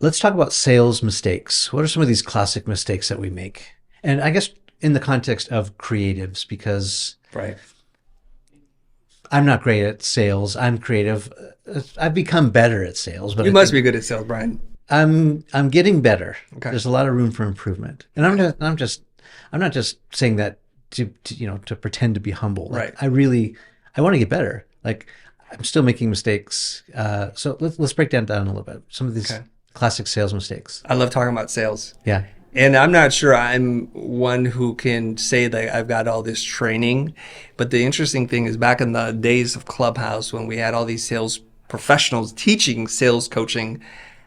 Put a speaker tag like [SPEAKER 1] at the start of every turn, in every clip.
[SPEAKER 1] Let's talk about sales mistakes. What are some of these classic mistakes that we make? And I guess in the context of creatives, because
[SPEAKER 2] Right.
[SPEAKER 1] I'm not great at sales. I'm creative. I've become better at sales, but
[SPEAKER 2] You
[SPEAKER 1] I
[SPEAKER 2] must
[SPEAKER 1] think
[SPEAKER 2] be good at sales, Brian.
[SPEAKER 1] I'm getting better.
[SPEAKER 2] Okay.
[SPEAKER 1] There's a lot of room for improvement. And I'm not just saying that to pretend to be humble. Like
[SPEAKER 2] Right.
[SPEAKER 1] I want to get better. Like I'm still making mistakes. So let's break down a little bit. Some of these
[SPEAKER 2] Okay.
[SPEAKER 1] classic sales mistakes.
[SPEAKER 2] I love talking about sales.
[SPEAKER 1] Yeah.
[SPEAKER 2] And I'm not sure I'm one who can say that I've got all this training. But the interesting thing is back in the days of Clubhouse, when we had all these sales professionals teaching sales coaching,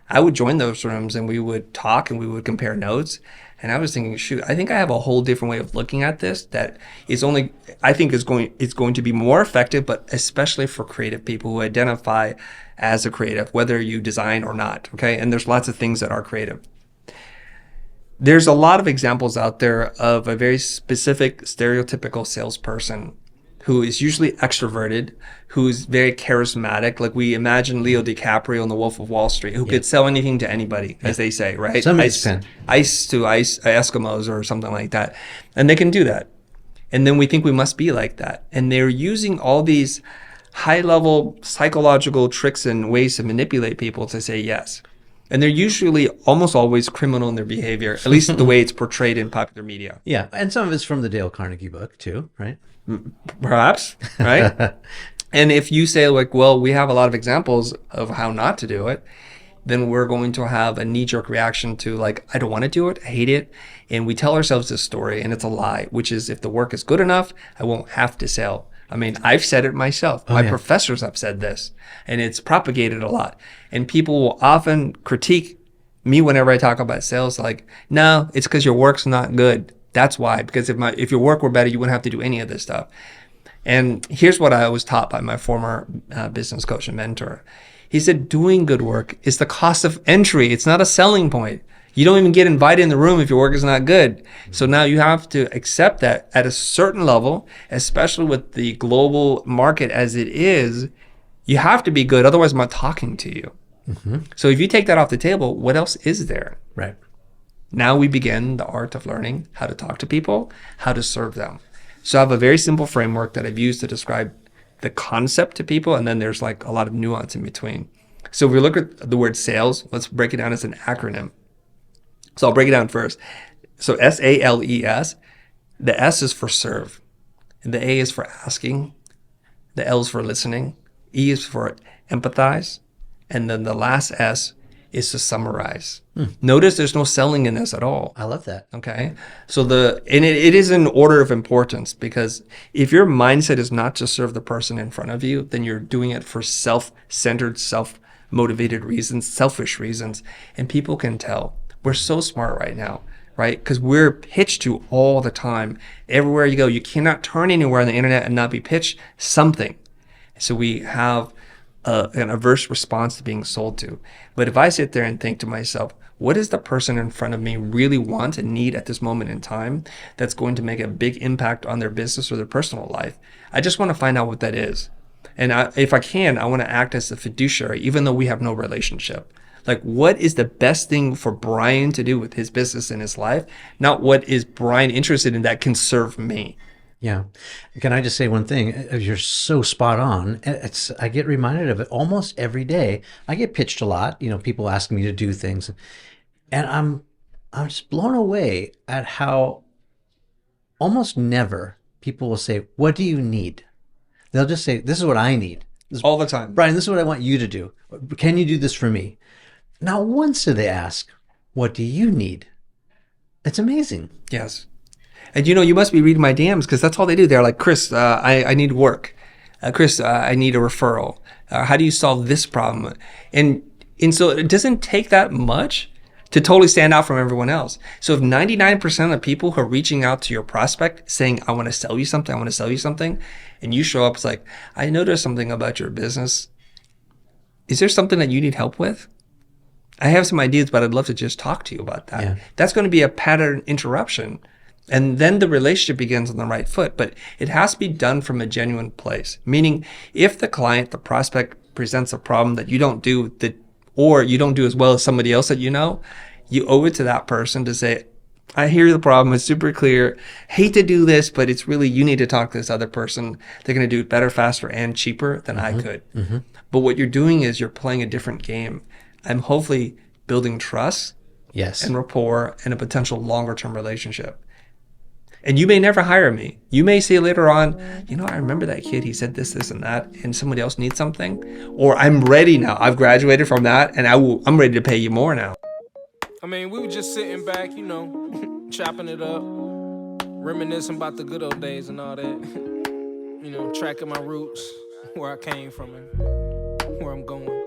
[SPEAKER 2] I would join those rooms and we would talk and we would compare notes. And I was thinking, shoot, I think I have a whole different way of looking at this that is only, I think it's going to be more effective, but especially for creative people who identify as a creative, whether you design or not. Okay. And there's lots of things that are creative. There's a lot of examples out there of a very specific stereotypical salesperson who is usually extroverted, who's very charismatic. Like we imagine Leo DiCaprio in The Wolf of Wall Street, who could sell anything to anybody, as they say, right?
[SPEAKER 1] Somebody's pen.
[SPEAKER 2] Ice to ice Eskimos or something like that. And they can do that. And then we think we must be like that. And they're using all these high level psychological tricks and ways to manipulate people to say yes. And they're usually almost always criminal in their behavior, at least the way it's portrayed in popular media.
[SPEAKER 1] Yeah. And some of it's from the Dale Carnegie book too, right?
[SPEAKER 2] Perhaps, right? And if you say like, well, we have a lot of examples of how not to do it, then we're going to have a knee-jerk reaction to like, I don't want to do it, I hate it. And we tell ourselves this story and it's a lie, which is if the work is good enough, I won't have to sell. I mean, I've said it myself. My professors have said this, and it's propagated a lot. And people will often critique me whenever I talk about sales, like, no, it's because your work's not good. That's why, because if your work were better, you wouldn't have to do any of this stuff. And here's what I was taught by my former business coach and mentor. He said, doing good work is the cost of entry. It's not a selling point. You don't even get invited in the room if your work is not good. So now you have to accept that at a certain level, especially with the global market as it is, you have to be good. Otherwise, I'm not talking to you.
[SPEAKER 1] Mm-hmm.
[SPEAKER 2] So if you take that off the table, what else is there?
[SPEAKER 1] Right.
[SPEAKER 2] Now we begin the art of learning how to talk to people, how to serve them. So I have a very simple framework that I've used to describe the concept to people. And then there's like a lot of nuance in between. So if we look at the word sales, let's break it down as an acronym. So I'll break it down first. So SALES, the S is for serve. And the A is for asking. The L is for listening. E is for empathize. And then the last S is to summarize. Notice there's no selling in this at all.
[SPEAKER 1] I love that.
[SPEAKER 2] Okay. So it is in order of importance because if your mindset is not to serve the person in front of you, then you're doing it for self-centered, self-motivated reasons, selfish reasons. And people can tell. We're so smart right now, right? Because we're pitched to all the time. Everywhere you go, you cannot turn anywhere on the internet and not be pitched something. So we have an averse response to being sold to. But if I sit there and think to myself, what does the person in front of me really want and need at this moment in time that's going to make a big impact on their business or their personal life? I just want to find out what that is. And if I can, I want to act as a fiduciary, even though we have no relationship. Like, what is the best thing for Brian to do with his business and his life? Not what is Brian interested in that can serve me.
[SPEAKER 1] Yeah. Can I just say one thing? You're so spot on. I get reminded of it almost every day. I get pitched a lot, people asking me to do things. And I'm just blown away at how almost never people will say, what do you need? They'll just say, this is what I need.
[SPEAKER 2] All the time.
[SPEAKER 1] Brian, this is what I want you to do. Can you do this for me? Not once do they ask, what do you need? It's amazing.
[SPEAKER 2] Yes. And you must be reading my DMs because that's all they do. They're like, Chris, I need work. Chris, I need a referral. How do you solve this problem? And so it doesn't take that much to totally stand out from everyone else. So if 99% of the people who are reaching out to your prospect saying, I want to sell you something, and you show up, it's like, I noticed something about your business. Is there something that you need help with? I have some ideas, but I'd love to just talk to you about that.
[SPEAKER 1] Yeah.
[SPEAKER 2] That's going to be a pattern interruption. And then the relationship begins on the right foot, but it has to be done from a genuine place. Meaning if the prospect presents a problem that you don't do, that or you don't do as well as somebody else that you know, you owe it to that person to say, I hear the problem. It's super clear. Hate to do this, but it's really, you need to talk to this other person. They're going to do it better, faster, and cheaper than I could. But what you're doing is you're playing a different game. I'm hopefully building trust
[SPEAKER 1] Yes.
[SPEAKER 2] and rapport and a potential longer term relationship. And you may never hire me. You may say later on, I remember that kid, he said this, this, and that, and somebody else needs something. Or I'm ready now. I've graduated from that, and I'm ready to pay you more now.
[SPEAKER 3] I mean, we were just sitting back, chopping it up, reminiscing about the good old days and all that. Tracking my roots, where I came from and where I'm going.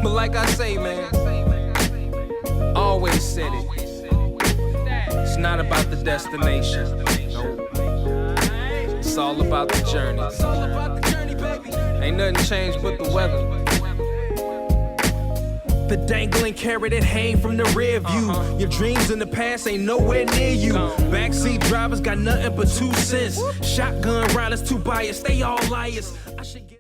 [SPEAKER 3] But like I say, man, always said it. It's not about the destination. Nope. It's all about the journey. Ain't nothing changed but the weather. The dangling carrot that hang from the rear view. Your dreams in the past ain't nowhere near you. Backseat drivers got nothing but 2 cents. Shotgun riders too biased, they all liars. I should get